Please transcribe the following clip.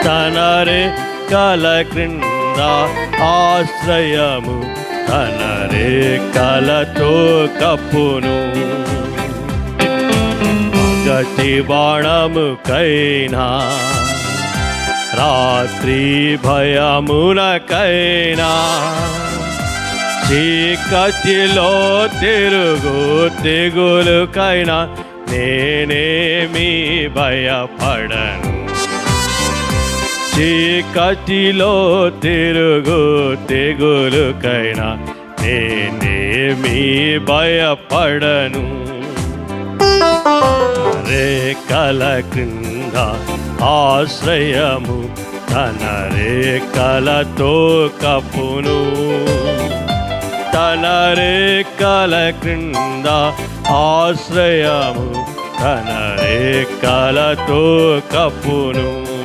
తన రెక్కల క్రింద ఆశ్రయము, తన రెక్కలతో కప్పును. గతి బాణముకైనా రాత్రి భయమునకైనా, చీకటిలో తిరుగు తెగులుకైనా నేనేమి భయపడను. చీకటిలో తిరుగు తెగులుకైనా నేనేమి భయపడను. రెక్కల క్రింద ఆశ్రయము, తన రెక్కలతో కప్పును. తన రెక్కల క్రింద ఆశ్రయము, తన రెక్కలతో కప్పును.